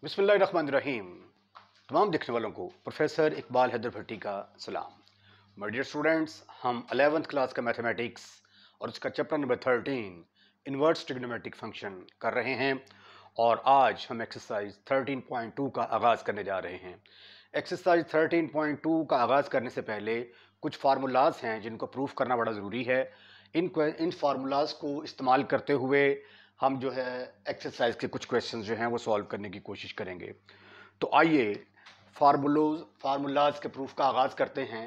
बिस्मिल्लाहिर्रहमानिर्रहीम। तमाम देखने वालों को प्रोफेसर इकबाल हैदर भट्टी का सलाम। माय डियर स्टूडेंट्स, हम 11th क्लास का मैथमेटिक्स और उसका chapter number 13 inverse trigonometric function कर रहे हैं और आज हम एक्सरसाइज 13.2 का आगाज़ करने जा रहे हैं। एक्सरसाइज 13.2 का आगाज़ करने से पहले कुछ फार्मूलाज हैं जिनको प्रूफ करना बड़ा ज़रूरी है। इन फार्मूलाज को इस्तेमाल करते हुए हम जो है एक्सरसाइज के कुछ क्वेश्चंस जो हैं वो सॉल्व करने की कोशिश करेंगे। तो आइए फार्मूलाज के प्रूफ का आगाज़ करते हैं।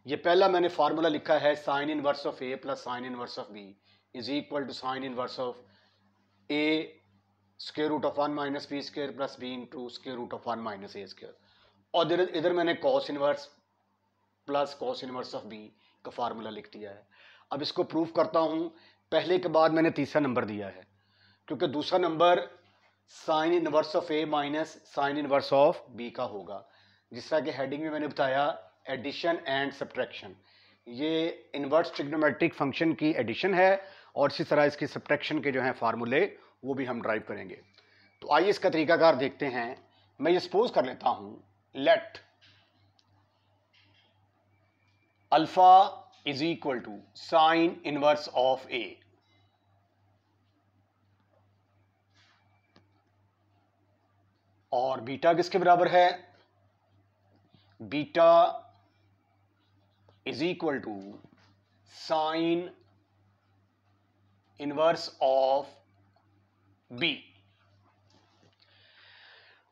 ये पहला मैंने फार्मूला लिखा है sine inverse of A plus sine inverse of B is equal to sine inverse of A square root of 1 minus B square plus B into square root of 1 minus A square, और इधर मैंने cos inverse plus cos inverse of B का formula लिख दिया है। अब इसको proof करता हूँ। पहले के बाद मैंने तीसरा नंबर दिया है क्योंकि दूसरा number sine inverse of A minus sine inverse of B का होगा। जिस तरह के हेडिंग में मैंने बताया एडिशन एंड सब्ट्रैक्शन, ये इन्वर्स ट्रिग्नोमेट्रिक फंक्शन की एडिशन है और इसी तरह इसकी सब्ट्रैक्शन के जो हैं फार्मूले वो भी हम ड्राइव करेंगे। तो आइए इसका तरीकाकार देखते हैं। मैं ये सपोज कर लेता हूँ, let alpha is equal to sine inverse of A, और बीटा किसके बराबर है? Beta is equal to sine inverse of B.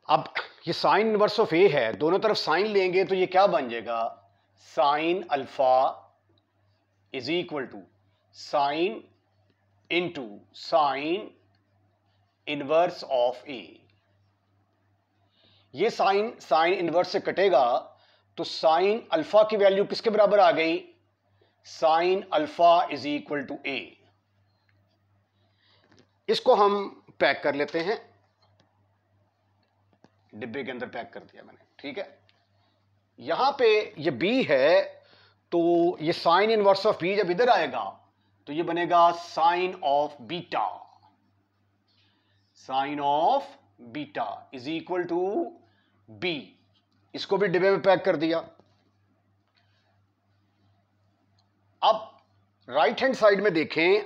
अब ये साइन इनवर्स ऑफ ए है, दोनों तरफ साइन लेंगे तो ये क्या बन जाएगा? Sine alpha is equal to sine into sine inverse of A. ये साइन इनवर्स से कटेगा तो साइन अल्फा की वैल्यू किसके बराबर आ गई? Sine alpha is equal to A. इसको हम पैक कर लेते हैं, डिब्बे के अंदर पैक कर दिया मैंने, ठीक है। यहां पे ये बी है तो ये साइन इनवर्स ऑफ बी जब इधर आएगा तो ये बनेगा sine of beta. Sine of beta is equal to B. इसको भी डिब्बे में पैक कर दिया। अब राइट हैंड साइड में देखें,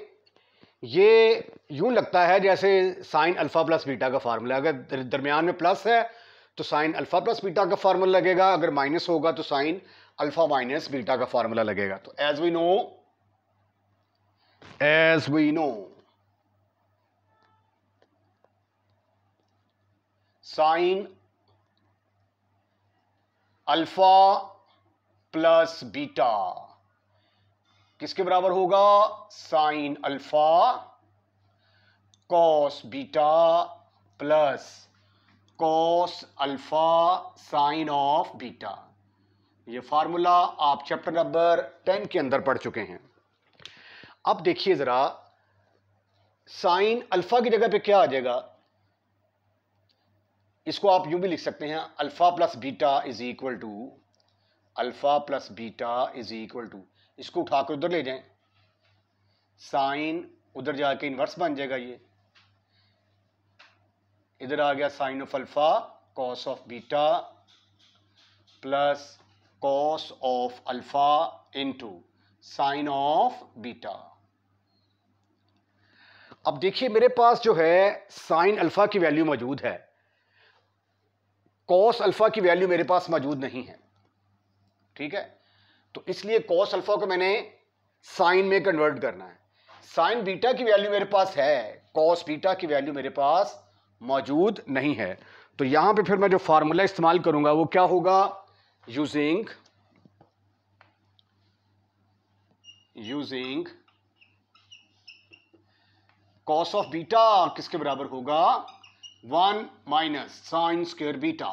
ये यूं लगता है जैसे साइन अल्फा प्लस बीटा का फार्मूला। अगर दरमियान में प्लस है तो साइन अल्फा प्लस बीटा का फार्मूला लगेगा, अगर माइनस होगा तो साइन अल्फा माइनस बीटा का फार्मूला लगेगा। तो as we know sine alpha plus beta किसके बराबर होगा? Sine alpha cos beta plus cos alpha sine of beta. ये फार्मूला आप चैप्टर नंबर 10 के अंदर पढ़ चुके हैं। अब देखिए जरा, साइन अल्फा की जगह पे क्या आ जाएगा? इसको आप यूं भी लिख सकते हैं, alpha plus beta is equal to alpha plus beta is equal to, इसको उठा कर उधर ले जाएं, साइन उधर जाके इनवर्स बन जाएगा। ये इधर आ गया sine of alpha cos of beta plus cos of alpha into sine of beta. अब देखिए मेरे पास जो है साइन अल्फा की वैल्यू मौजूद है, कॉस अल्फा की वैल्यू मेरे पास मौजूद नहीं है, ठीक है। तो इसलिए कॉस अल्फा को मैंने साइन में कन्वर्ट करना है। साइन बीटा की वैल्यू मेरे पास है, कॉस बीटा की वैल्यू मेरे पास मौजूद नहीं है। तो यहां पे फिर मैं जो फार्मूला इस्तेमाल करूंगा वो क्या होगा? यूजिंग कॉस ऑफ बीटा किसके बराबर होगा? 1 माइनस साइन स्क्वायर बीटा,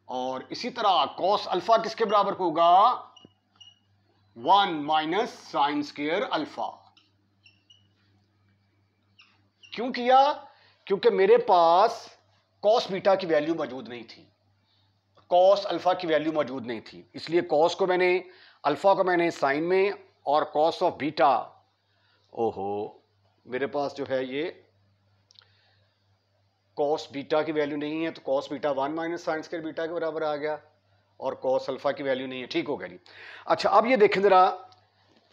और इसी तरह कॉस अल्फा किसके बराबर होगा? 1 माइनस साइन स्क्वायर अल्फा। क्यों किया? क्योंकि मेरे पास कॉस बीटा की वैल्यू मौजूद नहीं थी, कॉस अल्फा की वैल्यू मौजूद नहीं थी, इसलिए कॉस को मैंने, अल्फा को मैंने साइन में, और कॉस ऑफ बीटा, ओहो मेरे पास जो है ये कॉस बीटा की वैल्यू नहीं है तो cos beta 1 minus sine square beta के बराबर आ गया, और कॉस अल्फा की वैल्यू नहीं है। ठीक हो गया जी। अच्छा, अब ये देखें जरा,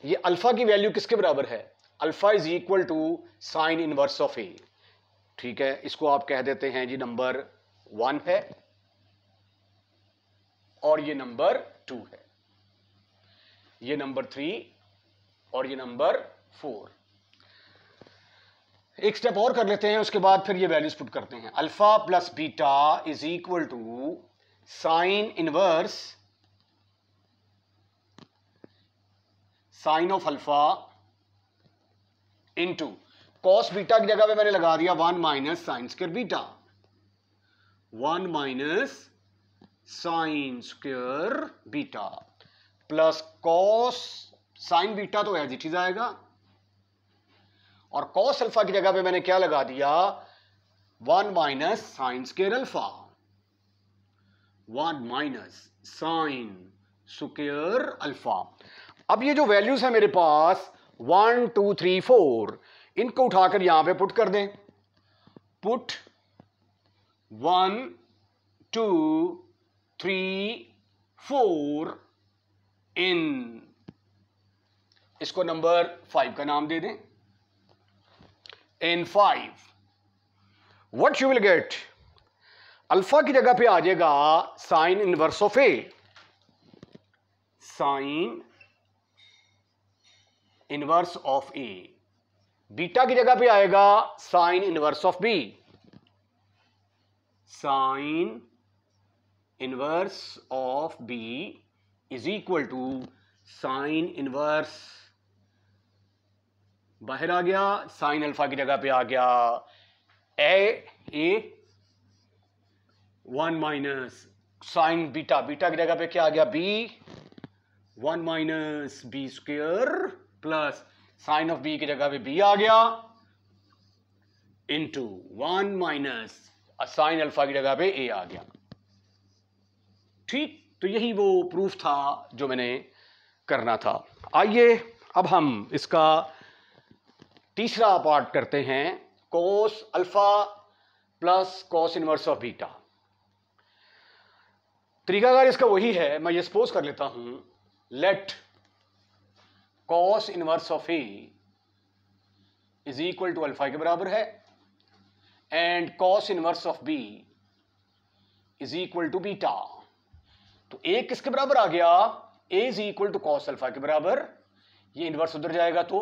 ये अल्फा की वैल्यू किसके बराबर है? Alpha is equal to sine inverse of A. ठीक है, इसको आप कह देते हैं जी नंबर 1 है और ये नंबर 2 है, ये नंबर 3 और ये नंबर 4। एक स्टेप और कर लेते हैं, उसके बाद फिर ये वैल्यूज पुट करते हैं। Alpha plus beta is equal to sine inverse sine of alpha into cos beta की जगह पे मैंने लगा दिया 1 minus sine square beta, 1 minus sine square beta plus cos sine beta तो एज इट इज आएगा, और कॉस अल्फा की जगह पे मैंने क्या लगा दिया 1 minus sine square alpha, 1 minus sine square alpha. अब ये जो वैल्यूज है मेरे पास 1 2 3 4, इनको उठाकर यहां पे पुट कर दें। पुट 1 2 3 4 इन, इसको नंबर 5 का नाम दे दें। इन 5 what you will get, alpha की जगह पे आ जाएगा sine inverse of A, sine inverse of A. Beta की जगह पे आएगा sine inverse of B, sine inverse of B is equal to sine inverse, बाहर आ गया, साइन अल्फा की जगह पे आ गया A 1 minus sine beta, beta की जगह पे क्या आ गया B, 1 minus B square plus sine of B की जगह पे बी आ गया इंटू 1 माइनस साइन अल्फा की जगह पे ए आ गया। ठीक, तो यही वो प्रूफ था जो मैंने करना था। आइए अब हम इसका तीसरा पार्ट करते हैं, cos alpha plus cos inverse of beta. तरीकाकार इसका वही है, मैं ये सपोज कर लेता हूं let cos inverse of A is equal to alpha के बराबर है and cos inverse of B is equal to beta. तो ए किसके बराबर आ गया, A is equal to cos alpha के बराबर, ये इनवर्स उधर जाएगा तो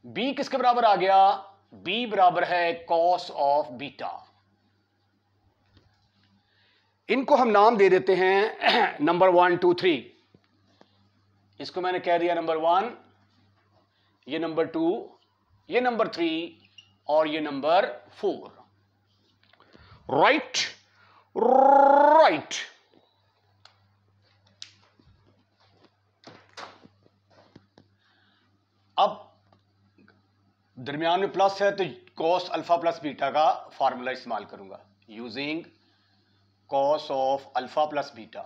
बी किसके बराबर आ गया, बी बराबर है कॉस ऑफ बीटा। इनको हम नाम दे देते हैं नंबर 1 2 3, इसको मैंने कह दिया नंबर 1, ये नंबर 2, ये नंबर 3 और ये नंबर 4। राइट राइट, अब दरमियान में प्लस है तो कॉस अल्फा प्लस बीटा का फार्मूला इस्तेमाल करूंगा, using cos of alpha plus beta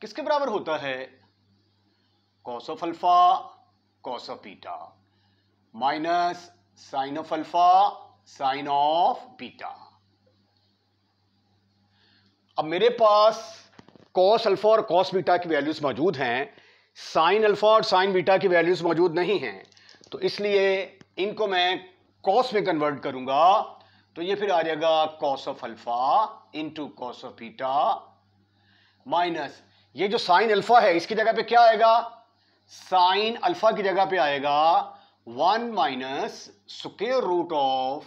किसके बराबर होता है, cos of alpha cos of beta minus sine of alpha sine of beta. अब मेरे पास कॉस अल्फा और कॉस बीटा की वैल्यूज मौजूद हैं, साइन अल्फा और साइन बीटा की वैल्यूज मौजूद नहीं हैं, तो इसलिए इनको मैं कॉस में कन्वर्ट करूंगा, तो ये फिर आ जाएगा cos of alpha into cos of beta minus ये जो साइन अल्फा है इसकी जगह पे क्या आएगा, साइन अल्फा की जगह पे आएगा 1 minus square root of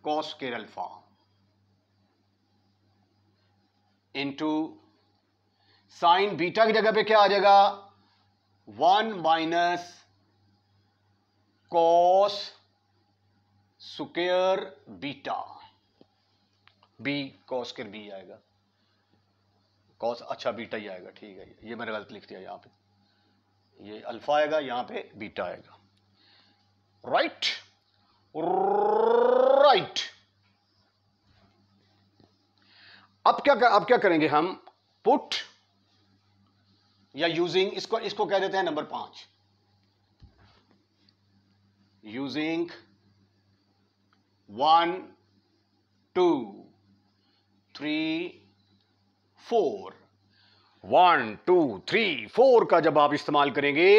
cos square alpha into sine beta की जगह पे क्या आ जाएगा 1 minus cos square beta, B cos square B आएगा, कॉस अच्छा बीटा ही आएगा। ठीक है, ये मैंने गलत लिख दिया, यहां पे ये अल्फा आएगा, यहां पे बीटा आएगा। राइट राइट, अब क्या करेंगे हम, पुट या यूजिंग, इसको कह देते हैं नंबर 5, यूजिंग 1 2 3 4 1 2 3 4 का जब आप इस्तेमाल करेंगे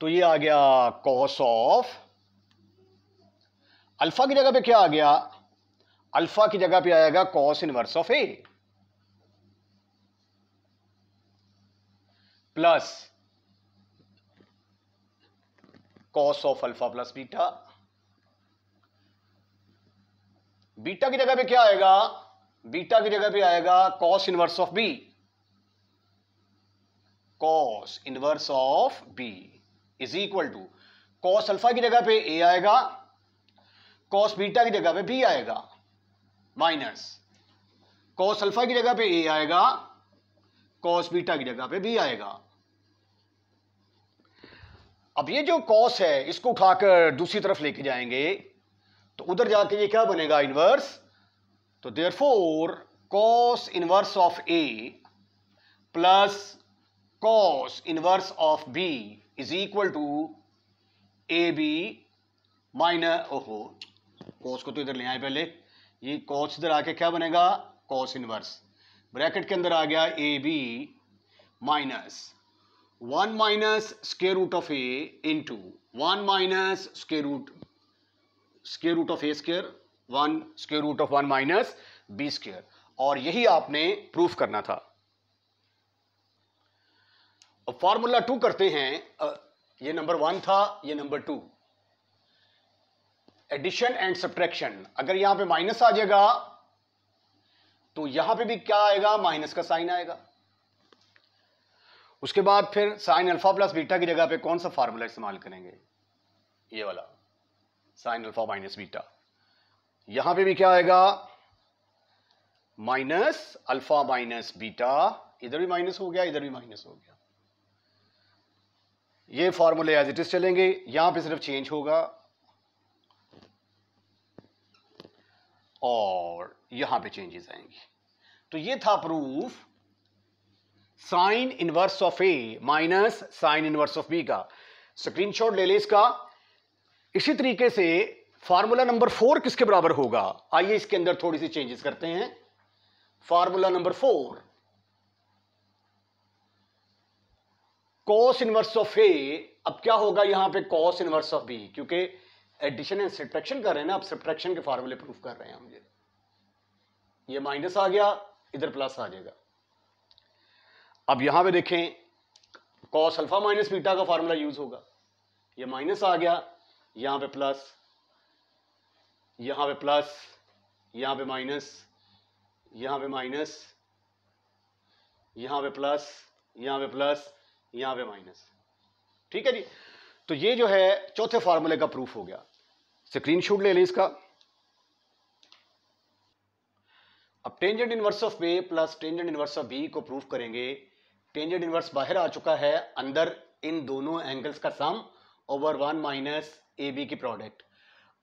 तो ये आ गया कॉस ऑफ अल्फा की जगह पे क्या आ गया, अल्फा की जगह पे आएगा cos inverse of A plus cos of alpha plus beta. Beta की जगह पे क्या आएगा, बीटा की जगह पे आएगा cos inverse of B, cos inverse of B is equal to cos alpha की जगह पे ए आएगा, कॉस बीटा की जगह पे बी आएगा, माइनस कॉस अल्फा की जगह पे ए आएगा, कॉस बीटा की जगह पे बी आएगा। अब ये जो कॉस है इसको उठाकर दूसरी तरफ लेके जाएंगे तो उधर जाके ये क्या बनेगा, इनवर्स। तो therefore cos inverse of A plus cos inverse of B is equal to A B minus, ओहो कॉस को तो इधर ले आए पहले, ये कॉस इधर आके क्या बनेगा, कॉस इनवर्स, ब्रैकेट के अंदर आ गया A B minus 1 minus square root of A into 1 minus square root of A square 1 square root of 1 minus B square. और यही आपने प्रूफ करना था। अब फॉर्मूला 2 करते हैं, ये नंबर 1 था, ये नंबर 2, एडिशन एंड सब्ट्रैक्शन। अगर यहां पे माइनस आ जाएगा तो यहां पे भी क्या आएगा, माइनस का साइन आएगा। उसके बाद फिर साइन अल्फा प्लस बीटा की जगह पे कौन सा फार्मूला इस्तेमाल करेंगे, ये वाला साइन अल्फा माइनस बीटा। यहां पे भी क्या आएगा, माइनस अल्फा माइनस बीटा, इधर भी माइनस हो गया, इधर भी माइनस हो गया। ये फॉर्मूले एज इट इज चलेंगे, यहां पे सिर्फ चेंज होगा और यहां पे चेंजेस आएंगे। तो ये था proof sine inverse of A minus sine inverse of B का। स्क्रीनशॉट ले ले इसका। इसी तरीके से फार्मूला नंबर 4 किसके बराबर होगा, आइए इसके अंदर थोड़ी सी चेंजेस करते हैं। Formula number 4 cos inverse of A, अब क्या होगा यहां पे कॉस इनवर्स ऑफ बी, क्योंकि एडिशन एंड सब्ट्रैक्शन कर रहे हैं ना, अब सब्ट्रैक्शन के फार्मूले प्रूफ कर रहे हैं हम। ये माइनस आ गया, इधर प्लस आ जाएगा। अब यहां पे देखें कॉस अल्फा माइनस बीटा का फार्मूला यूज होगा, ये माइनस आ गया, यहां पे प्लस, यहां पे प्लस, यहां पे माइनस, यहां पे माइनस, यहां पे प्लस, यहां पे प्लस, यहां पे माइनस। ठीक है जी। तो ये जो है चौथे फार्मूले का प्रूफ हो गया। स्क्रीनशॉट ले लें इसका। अब tangent inverse of A plus tangent inverse of B को प्रूफ करेंगे। टेंजेंट इनवर्स बाहर आ चुका है, अंदर इन दोनों एंगल्स का sum over 1 minus A B की प्रोडक्ट।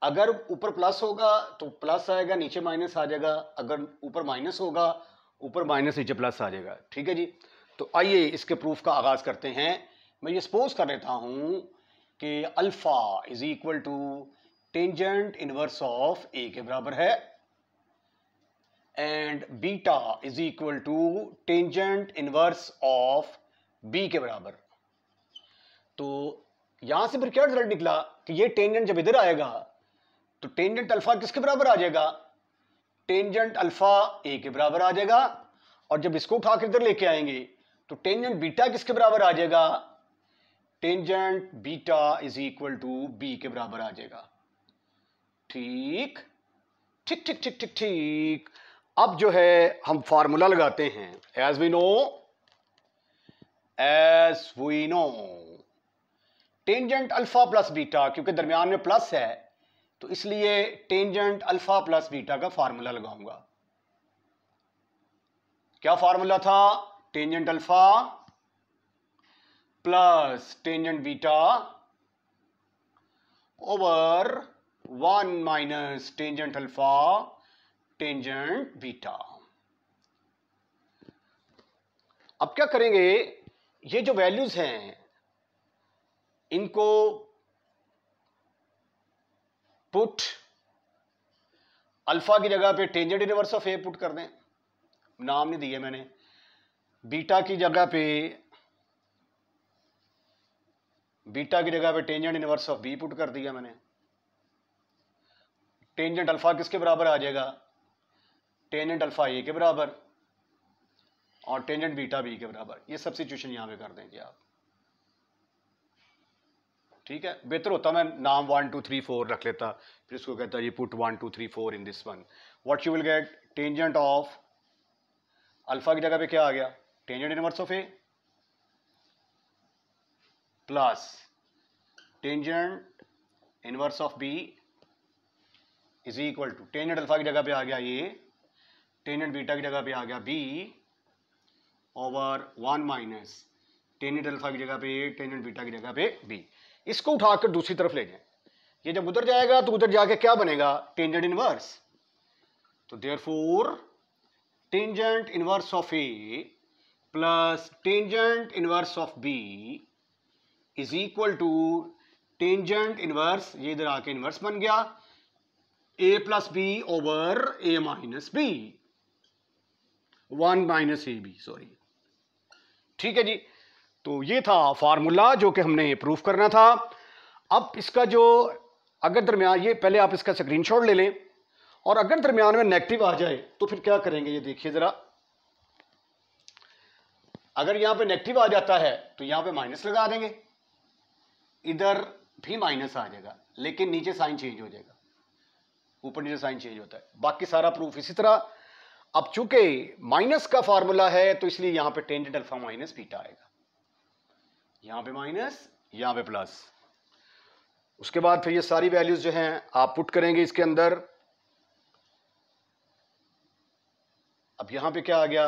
अगर ऊपर प्लस होगा तो प्लस आएगा, नीचे माइनस आ जाएगा, अगर ऊपर माइनस होगा ऊपर माइनस नीचे प्लस आ जाएगा। ठीक है जी। तो आइए इसके प्रूफ का आगाज करते हैं। मैं ये सपोज कर लेता हूं कि alpha is equal to tangent inverse of A के बराबर है and beta is equal to tangent inverse of B के बराबर। तो यहां से फिर क्या रिजल्ट निकला कि ये टेंजेंट जब इधर आएगा तो टेंजेंट अल्फा किसके बराबर आ जाएगा, टेंजेंट अल्फा ए के बराबर आ जाएगा। और जब इसको उठा कर इधर लेके आएंगे तो टेंजेंट बीटा किसके बराबर आ जाएगा, tangent beta is equal to B के बराबर आ जाएगा। ठीक ठीक ठीक ठीक ठीक ठीक। अब जो है हम फार्मूला लगाते हैं। As we know tangent alpha plus beta, क्योंकि दरमियान में प्लस है तो इसलिए टेंजेंट अल्फा प्लस बीटा का फार्मूला लगाऊंगा। क्या फार्मूला था, tangent alpha plus tangent beta over 1 minus tangent alpha tangent beta. अब क्या करेंगे, ये जो वैल्यूज हैं इनको पुट अल्फा की जगह पे tangent inverse of A put कर दें, नाम नहीं दिए मैंने, बीटा की जगह पे tangent inverse of B put कर दिया मैंने। टेंजेंट अल्फा किसके बराबर आ जाएगा, टेंजेंट अल्फा ए के बराबर और टेंजेंट बीटा बी के बराबर। ये सब्स्टिट्यूशन यहां पे कर देंगे आप, ठीक है। बेहतर होता मैं नाम 1 2 3 4 रख लेता, फिर इसको कहता ये put 1 2 3 4 in this one. What you will get, tangent of alpha की जगह पे क्या आ गया, tangent inverse of A plus tangent inverse of B is equal to tangent alpha की जगह पे आ गया ए, टेंजेंट बीटा की जगह पे आ गया B over 1 minus tangent alpha की जगह पे ए, टेंजेंट बीटा की जगह पे बी। इसको उठाकर दूसरी तरफ ले जाएं, ये जब उधर जाएगा तो उधर जाके क्या बनेगा, टेंजेंट इनवर्स। तो therefore tangent inverse of A plus tangent inverse of B is equal to tangent inverse, ये इधर आके इनवर्स बन गया, A plus B over A minus B, 1 minus A B, sorry, ठीक है जी। तो ये था फार्मूला जो कि हमने प्रूफ करना था। अब इसका जो अगर दरमियान, ये पहले आप इसका स्क्रीनशॉट ले लें, और अगर दरमियान में नेगेटिव आ जाए तो फिर क्या करेंगे, ये देखिए जरा। अगर यहां पे नेगेटिव आ जाता है तो यहां पे माइनस लगा देंगे, इधर भी माइनस आ जाएगा, लेकिन नीचे साइन चेंज हो जाएगा, ऊपर नीचे साइन चेंज होता है। बाकी सारा प्रूफ इसी तरह। अब चूंकि माइनस का फार्मूला है तो इसलिए यहां पे टेंजेंट अल्फा माइनस बीटा आएगा, यहां पे माइनस, यहां पे प्लस। उसके बाद फिर ये सारी वैल्यूज जो हैं आप पुट करेंगे इसके अंदर। अब यहां पे क्या आ गया,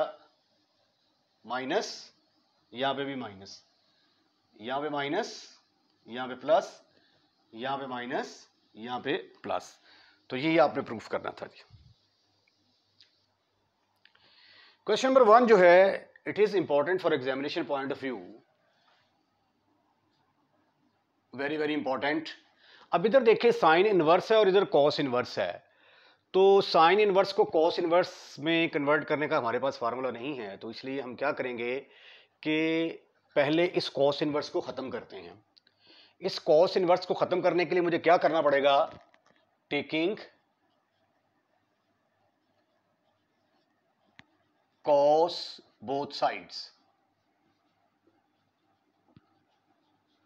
माइनस, यहां पे भी माइनस, यहां पे माइनस, यहां पे प्लस, यहां पे माइनस, यहां पे प्लस। तो यही आपने प्रूफ करना था जी। क्वेश्चन नंबर 1 जो है, it is important for examination point of view, very very important. अब इधर देखिए साइन इनवर्स है और इधर कॉस इनवर्स है, तो साइन इनवर्स को कॉस इनवर्स में कन्वर्ट करने का हमारे पास फार्मूला नहीं है, तो इसलिए हम क्या करेंगे कि पहले इस कॉस इनवर्स को ख़त्म करते हैं। इस कॉस इनवर्स को ख़त्म करने के लिए मुझे क्या करना पड़ेगा, टेकिंग कॉस बोथ साइड्स,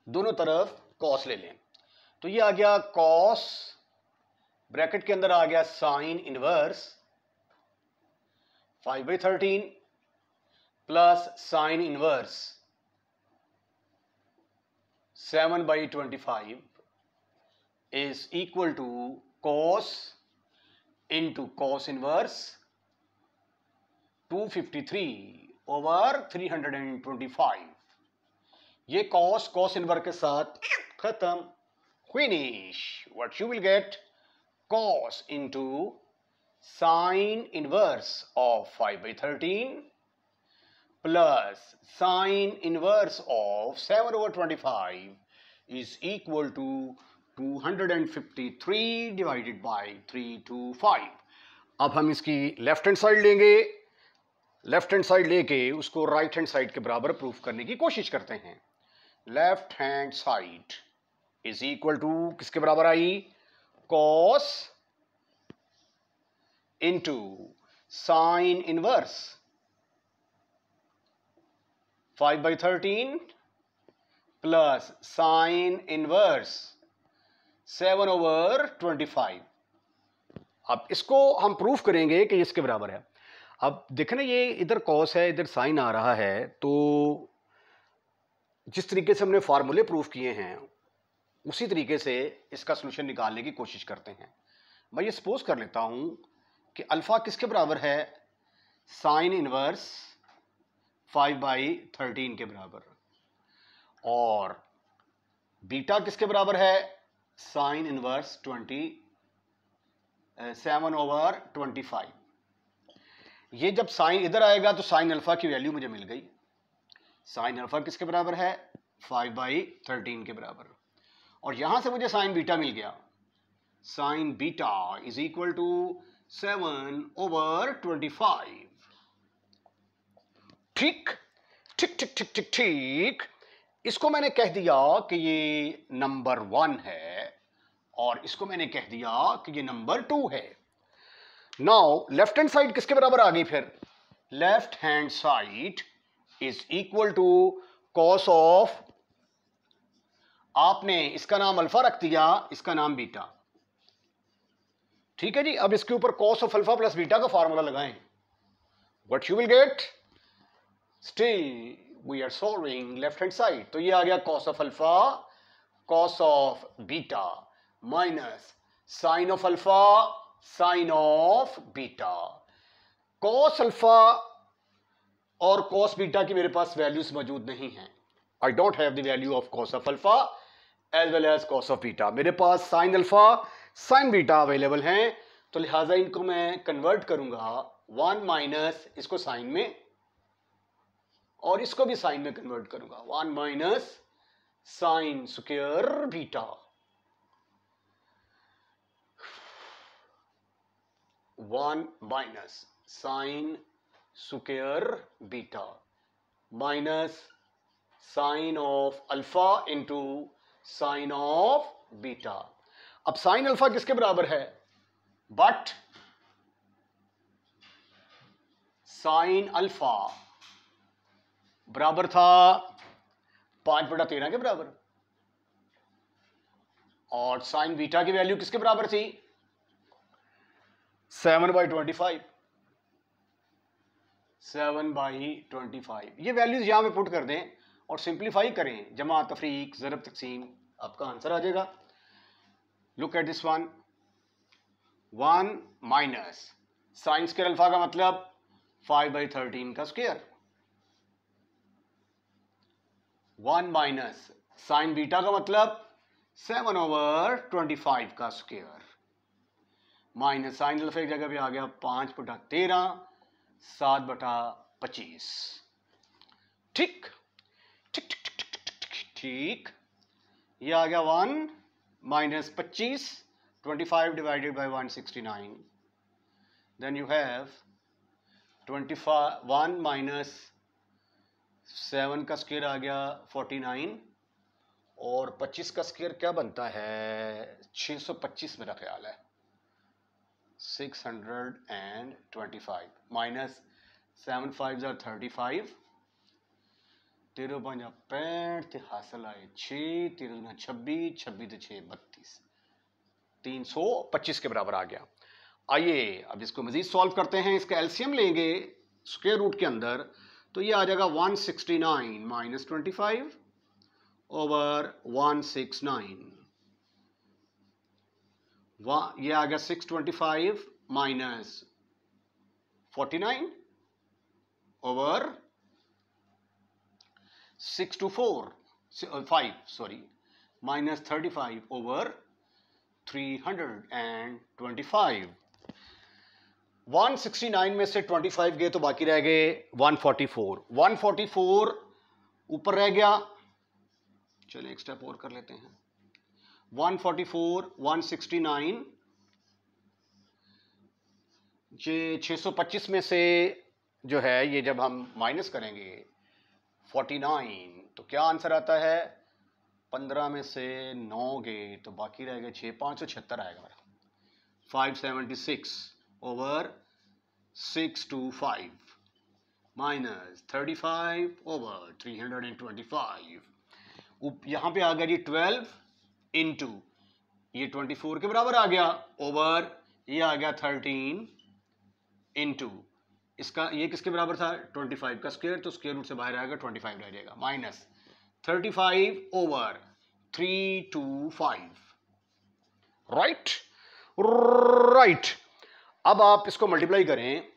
दोनों तरफ कॉस ले लें। तो ये आ गया कॉस, ब्रैकेट के अंदर आ गया sine inverse 5/13 plus sine inverse 7/25 is equal to cos into cos inverse 253 over 325। ये कॉस कॉस इनवर्स के साथ खत्म, finish. What you will get, cos into sine inverse of 5/13 plus sine inverse of 7/25 is equal to 253 divided by 325। अब हम इसकी left hand side लेंगे, left hand side लेके उसको राइट हैंड साइड के बराबर प्रूफ करने की कोशिश करते हैं। Left hand side is equal to किसके बराबर आई, cos into sine inverse 5/13 plus sine inverse 7/25। अब इसको हम प्रूफ करेंगे कि इसके बराबर है। अब देखें ना, ये इधर कॉस है, इधर साइन आ रहा है, तो जिस तरीके से हमने फार्मूले प्रूफ किए हैं उसी तरीके से इसका सोल्यूशन निकालने की कोशिश करते हैं। मैं ये सपोज कर लेता हूं कि अल्फा किसके बराबर है, साइन इनवर्स 5/13 के बराबर, और बीटा किसके बराबर है, साइन इनवर्स 7/25। ये जब साइन इधर आएगा तो साइन अल्फा की वैल्यू मुझे मिल गई। साइन अल्फा किसके बराबर है, 5/13 के बराबर, और यहां से मुझे साइन बीटा मिल गया sine beta is equal to 7/25। ठीक ठीक ठीक ठीक ठीक ठीक। इसको मैंने कह दिया कि ये नंबर 1 है और इसको मैंने कह दिया कि ये नंबर 2 है। नाउ लेफ्ट हैंड साइड किसके बराबर आ गई फिर? Left hand side is equal to cos of, आपने इसका नाम अल्फा रख दिया, इसका नाम बीटा। ठीक है जी। अब इसके ऊपर cos of alpha plus beta का फॉर्मूला लगाएं। What you will get? Still we are solving left hand side, तो ये आ गया cos of alpha cos of beta minus sine of alpha sine of beta. Cos alpha और cos beta की मेरे पास वैल्यूज मौजूद नहीं है। I don't have the value of cos of alpha as well as cos of beta. मेरे पास sine alpha sign beta available हैं, तो लिहाजा इनको मैं कन्वर्ट करूंगा 1 माइनस इसको साइन में और इसको भी साइन में कन्वर्ट करूंगा 1 minus sine square beta. 1 minus sine square beta minus sine of alpha into sine of beta. अब साइन अल्फा किसके बराबर है? बट साइन अल्फा बराबर था 5/13 के बराबर और साइन बीटा की वैल्यू किसके बराबर थी? 7/25। 7/25 ये वैल्यूज यहां पे पुट कर दें और सिंप्लीफाई करें, जमा तफरीक ज़रब तकसीम, आपका आंसर आ जाएगा। Look at this one. 1 minus sine square alpha का मतलब 5/13 का स्क्वायर, 1 माइनस साइन बीटा का मतलब 7/25 का स्क्वायर माइनस साइन अल्फा एक जगह पे आ गया 5/13 7/25। ठीक ठीक ठीक ठीक ठीक ठीक ठीक। ये आ गया 1 minus 25, 25 divided by 169। Then you have 1 minus 7 का स्क्वायर आ गया 49 और 25 का स्क्वायर क्या बनता है? 625 मेरा ख्याल है। 625 माइनस 7 5 35, 13 5 65 हासिल आए 6, 13 26, 26 6 32, 325 के बराबर आ गया। आइए अब इसको मजीद सॉल्व करते हैं। इसका एलसीएम लेंगे स्क्वायर रूट के अंदर, तो ये आ जाएगा 169 माइनस 25 ओवर 169। ये आ गया 625 minus 49 over 5 sorry minus 35 over 325। 169 में से 25 गए तो बाकी रह गए 144। 144 ऊपर रह गया, चलिए एक स्टेप और कर लेते हैं। 144 169, ये 625 में से जो है ये जब हम माइनस करेंगे 49 तो क्या आंसर आता है? 15 में से 9 गए तो बाकी रह गए 6, 576 आएगा मेरा। 576 ओवर 625 माइनस 35 ओवर 325। यहां पे आ गया जी 12 इंटू ये 24 के बराबर आ गया ओवर ये आ गया 13 इंटू इसका ये किसके बराबर था? 25 का स्क्वायर, तो स्क्वायर रूट से बाहर आएगा 25 रह जाएगा माइनस 35 ओवर 325। Right right. अब आप इसको मल्टीप्लाई करें,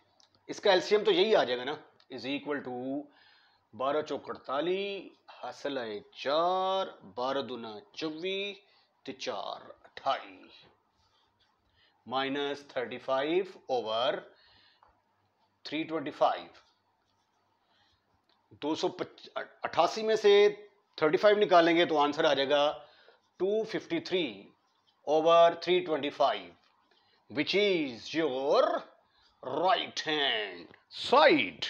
इसका एलसीएम तो यही आ जाएगा ना, इज इक्वल टू 12 चौक 48 हासिल है 4, 12 दूना 24 तो 4 28 माइनस 35 ओवर 325। 288 में से 35 निकालेंगे तो आंसर आ जाएगा 253 over 325, which is your right hand side.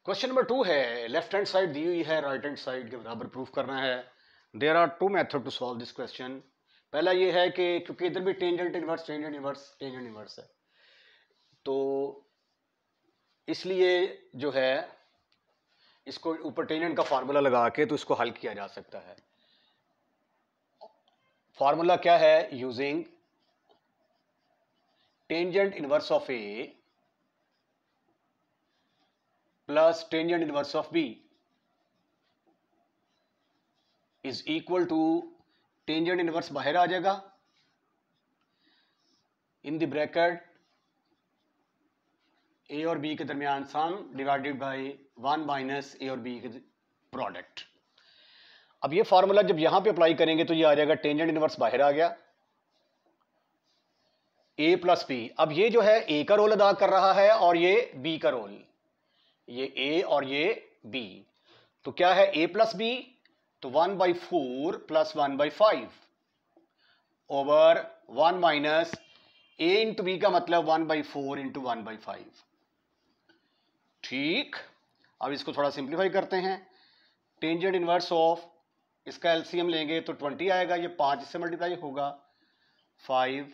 Question number 2 है, लेफ्ट हैंड साइड दी हुई है, राइट हैंड साइड के बराबर प्रूफ करना है. There are two method to solve this question. पहला ये है कि क्योंकि इधर भी टेंजेंट इनवर्स है, तो इसलिए जो है इसको ऊपर टेंजेंट का फार्मूला लगा के तो इसको हल किया जा सकता है. फार्मूला क्या है? Using tangent inverse of A plus tangent inverse of B is equal to, tangent inverse बाहर आ जाएगा, इन द ब्रैकेट ए और बी के दरमियान सम डिवाइडेड बाय 1 माइनस ए और बी के प्रोडक्ट. अब ये फार्मूला जब यहां पे अप्लाई करेंगे तो ये आ जाएगा, टेंजेंट इनवर्स बाहर आ गया, ए प्लस बी. अब ये जो है ए का रोल अदा कर रहा है और ये बी का रोल, ये ए और ये बी. तो क्या है ए प्लस बी? तो 1/4 plus 1/5 over 1 minus A into B का मतलब 1/4 इंटू 1/5. ठीक, अब इसको थोड़ा सिंप्लीफाई करते हैं. टेंजेंट इनवर्स ऑफ, इसका एलसीएम लेंगे तो 20 आएगा, ये 5 इससे मल्टीप्लाई होगा, 5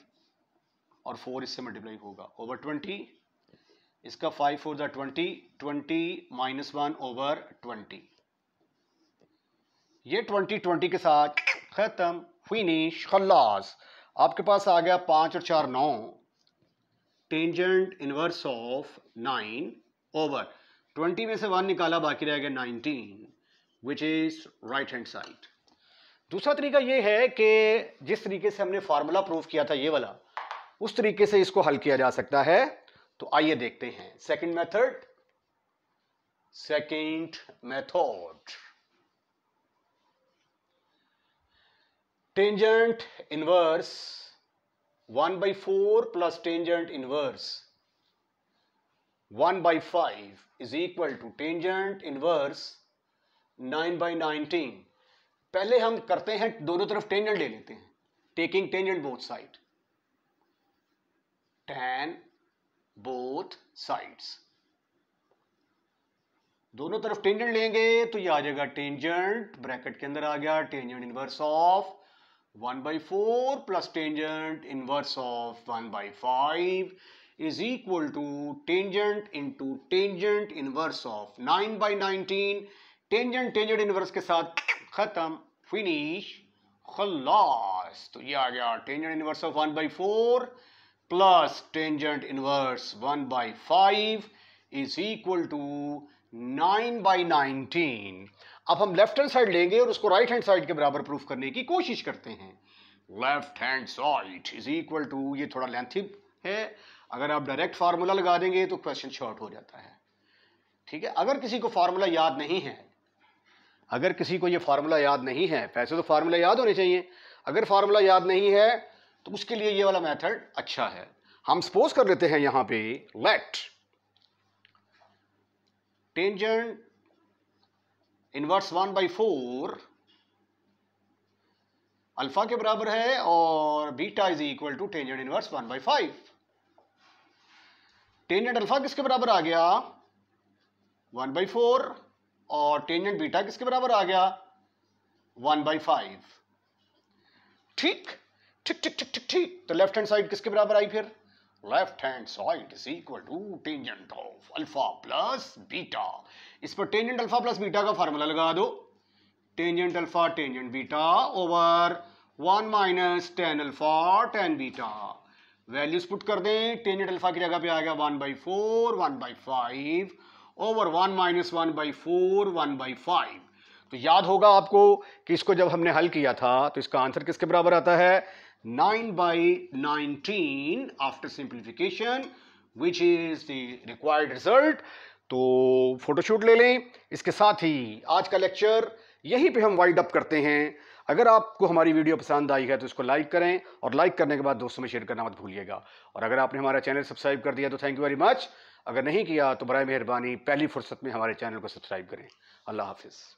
और 4 इससे मल्टीप्लाई होगा ओवर 20. इसका 5 4 ज़ा 20, 20 माइनस 1 ओवर 20. ये 20 के साथ खत्म, फिनिश, खल्लास. आपके पास आ गया 5 और 4 9, टेंजेंट इनवर्स ऑफ 9 ओवर 20 में से 1 निकाला, बाकी रह गया 19, which is right hand side. दूसरा तरीका ये है कि जिस तरीके से हमने फार्मूला प्रूफ किया था ये वाला, उस तरीके से इसको हल किया जा सकता है. तो आइए देखते हैं second method. Tangent inverse 1/4 plus tangent inverse 1/5 is equal to tangent inverse 9/19. पहले हम करते हैं, दोनों तरफ टेंजेंट ले लेते हैं, taking tangent both side, tan both sides. दोनों तरफ टेंजेंट लेंगे तो ये आ जाएगा टेंजेंट, ब्रैकेट के अंदर आ गया tangent inverse of 1/4 plus tangent inverse of 1/5 is equal to tangent into tangent inverse of 9/19. Tangent inverse के साथ खत्म, फिनिश, खल्लास. तो ये आ गया tangent inverse of 1/4 plus tangent inverse 1/5 is equal to 9/19. अब हम लेफ्ट हैंड साइड लेंगे और उसको राइट हैंड साइड के बराबर प्रूफ करने की कोशिश करते हैं. Left hand side is equal to, ये थोड़ा लेंथी है, अगर आप डायरेक्ट फार्मूला लगा देंगे तो क्वेश्चन शॉर्ट हो जाता है. ठीक है, अगर किसी को फार्मूला याद नहीं है, अगर किसी को ये फार्मूला याद नहीं है, वैसे तो फार्मूला याद होने चाहिए, अगर फार्मूला याद नहीं है तो उसके लिए ये वाला मेथड अच्छा है. हम सपोज कर लेते हैं यहां पे, लेट टेंजेंट इनवर्स 1/4 अल्फा के बराबर है और beta is equal to tangent inverse 1/5. Tangent alpha किसके बराबर आ गया? 1/4 और टेंजेंट बीटा किसके बराबर आ गया? 1/5. ठीक ठीक ठीक ठीक ठीक ठीक. तो लेफ्ट हैंड साइड किसके बराबर आई फिर? Left hand side is equal to tangent of alpha plus beta. इस पर टेंजेंट अल्फा प्लस बीटा का फार्मूला लगा दो, tangent alpha tangent beta over 1 minus tan alpha tan beta. Values put कर दें, टेंजेंट अल्फा की जगह पे आ गया 1/4 1/5 ओवर 1 माइनस 1/4 1/5. तो याद होगा आपको कि इसको जब हमने हल किया था तो इसका आंसर किसके बराबर आता है? 9/19 after simplification, which is the required result. तो फोटोशूट ले लें. इसके साथ ही आज का लेक्चर यहीं पे हम वाइंड अप करते हैं. अगर आपको हमारी वीडियो पसंद आई है तो इसको लाइक करें और लाइक करने के बाद दोस्तों में शेयर करना मत भूलिएगा. और अगर आपने हमारा चैनल सब्सक्राइब कर दिया तो थैंक यू वेरी मच. अगर नहीं किया तो बराए मेहरबानी पहली फुर्सत में हमारे चैनल को सब्सक्राइब करें. अल्लाह हाफिज़.